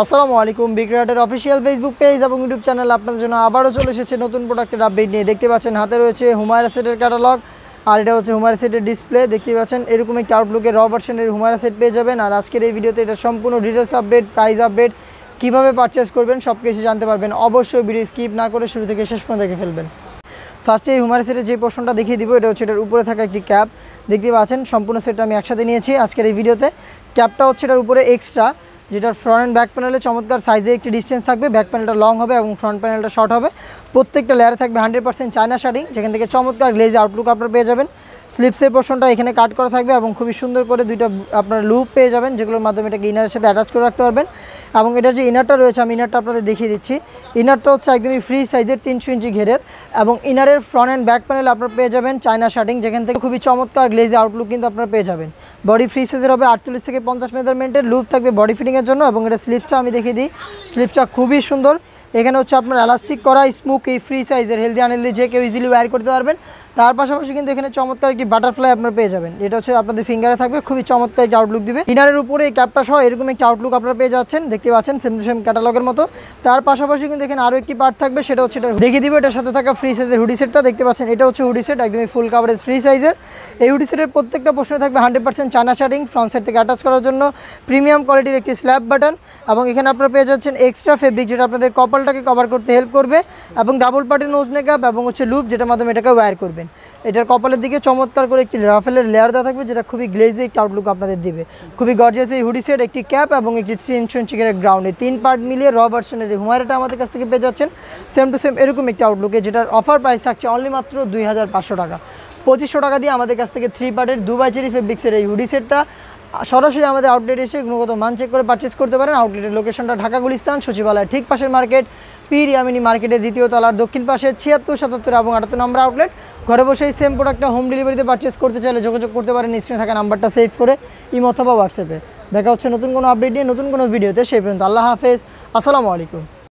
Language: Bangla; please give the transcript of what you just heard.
আসসালামু আলাইকুম। বিক্রয়াটের অফিসিয়াল ফেসবুক পেজ এবং ইউটিউব চ্যানেল আপনাদের জন্য আবারও চলে এসেছে নতুন প্রোডাক্টের আপডেট নিয়ে। দেখতে পাচ্ছেন হাতে রয়েছে হুমায়রা সেটের ক্যাটালগ, আর এটা হচ্ছে হুমায়রা সেটের ডিসপ্লে। দেখতে পাচ্ছেন এরকম একটি আউটলুকের র ভার্সনের হুমায়রা সেট পেয়ে যাবেন। আর আজকের এই ভিডিওতে এটা সম্পূর্ণ ডিটেলস আপডেট, প্রাইস আপডেট, কীভাবে পারচেস করবেন সব কিছু জানতে পারবেন। অবশ্যই ভিডিও স্কিপ না করে শুরু থেকে শেষ পর্যন্ত দেখে ফেলবেন। ফার্স্টে এই হুমায়রা সেটের যে পোর্শনটা দেখিয়ে দিব, এটা হচ্ছে এটার উপরে থাকা একটি ক্যাপ। দেখতে পাচ্ছেন সম্পূর্ণ সেটটা আমি একসাথে নিয়েছি আজকের এই ভিডিওতে। ক্যাপটা হচ্ছে এটার উপরে এক্সট্রা, যেটার ফ্রন্ট অ্যান্ড ব্যাক প্যানেলে চমৎকার সাইজে একটি ডিস্টেন্স থাকবে। ব্যাক প্যানেলটা লং হবে এবং ফ্রন্ট প্যানেলটা শর্ট হবে। প্রত্যেকটা লেয়ারে থাকবে 100% চায়না শার্টিং, যেখান থেকে চমৎকার গ্লেজ আউটলুক আপনারা পেয়ে যাবেন। স্লিপসের পোর্শনটা এখানে কাট করা থাকবে এবং খুবই সুন্দর করে দুইটা আপনার লুপ পেয়ে যাবেন, যেগুলোর মাধ্যমে এটাকে ইনারের সাথে অ্যাটাচ করে রাখতে পারবেন। এবং এটার যে ইনারটা রয়েছে, আমি ইনারটা আপনাদের দেখিয়ে দিচ্ছি। ইনারটা হচ্ছে একদমই ফ্রি সাইজের 300 ইঞ্চি ঘেরের, এবং ইনারের ফ্রন্ট অ্যান্ড ব্যাক প্যানেল আপনারা পেয়ে যাবেন চায়না শার্টিং, যেখান থেকে খুবই চমৎকার গ্লেজ আউটলুক কিন্তু আপনারা পেয়ে যাবেন। বডি ফ্রি সাইজের হবে 48 থেকে 50 মেজারমেন্টের। লুপ থাকবে বডি ফিটিংয়ের জন্য, এবং এটা স্লিপসটা আমি দেখিয়ে দিই। স্লিপসটা খুবই সুন্দর। এখানে হচ্ছে আপনার এলাস্টিক করা স্মুকি ফ্রি সাইজের, হেলদি আনহেলদি যে কেউ ইজিলি ওয়্যার করতে পারবেন। তার পাশাপাশি কিন্তু এখানে চমৎকার একটি বাটারফ্লাই আপনারা পেয়ে যাবেন, এটা হচ্ছে আপনাদের ফিঙ্গারে থাকবে, খুবই চমৎকার একটি আউটলুক দিবে। ইনারের উপরে এই ক্যাপটা সহ এরকম একটি আউটলুক আপনারা পেয়ে যাচ্ছেন, দেখতে পাচ্ছেন সেম টু সেম ক্যাটালগের মতো। তার পাশাপাশি কিন্তু এখানে আরও একটি পার্ট থাকবে, সেটা হচ্ছে এটা দেখিয়ে দিব। এটার সাথে থাকা ফ্রি সাইজের হুডি সেটটা দেখতে পাচ্ছেন, এটা হচ্ছে হুডি সেট, একদমই ফুল কাভারেজ ফ্রি সাইজের। এই হুডি সেটের প্রত্যেকটা পোর্শনে থাকবে 100% চায়না শার্টিং, ফ্রন্ট সাইড থেকে অ্যাটাচ করার জন্য প্রিমিয়াম কোয়ালিটির একটি স্ল্যাব বাটন, এবং এখানে আপনারা পেয়ে যাচ্ছেন এক্সট্রা ফেব্রিক, যেটা আপনাদের কপালটাকে কভার করতে হেল্প করবে, এবং ডাবল পার্টের নোজ নেকআপ এবং হচ্ছে লুপ, যেটার মাধ্যমে এটাকে ওয়্যার করবেন। এটার কপালের দিকে চমৎকার করে একটি রাফেলের লেয়ার দেওয়া থাকবে, যেটা খুবই গ্লেজি একটি আউটলুক আপনাদের দিবে। খুবই গর্জিয়াস এই হুডি সেট, একটি ক্যাপ এবং একটি 3 ইঞ্চি গ্রাউন্ডে 3 পার্ট মিলিয়ে র ভার্সনের এই হুমায়রাটা আমাদের কাছ থেকে পেয়ে যাচ্ছেন সেম টু সেম এরকম একটি আউটলুকে, যেটার অফার প্রাইস থাকছে অনলি মাত্র 2500 টাকা। 2500 টাকা দিয়ে আমাদের কাছ থেকে 3 পার্টের দুবাই চেরি ফেব্রিক্সের এই হুডি সেটটা সরাসরি আমাদের আউটলেট এসে গুণগত মান চেক করে পারচেস করতে পারেন। আউটলেটের লোকেশনটা ঢাকা গুলিস্তান সচিবালয়ের ঠিক পাশের মার্কেট, পীর ইয়ামিনী মার্কেটের দ্বিতীয় তলার দক্ষিণ পাশে 76, 77 এবং 78 নম্বর আউটলেট। ঘরে বসেই সেম প্রোডাক্টটা হোম ডেলিভারিতে পারচেস করতে চাইলে যোগাযোগ করতে পারেন স্ক্রিনে থাকা নাম্বারটা সেভ করে ইমো অথবা হোয়াটসঅ্যাপে। দেখা হচ্ছে নতুন কোনো আপডেট নিয়ে নতুন কোনো ভিডিওতে। সেই পর্যন্ত আল্লাহ হাফেজ, আসসালামু আলাইকুম।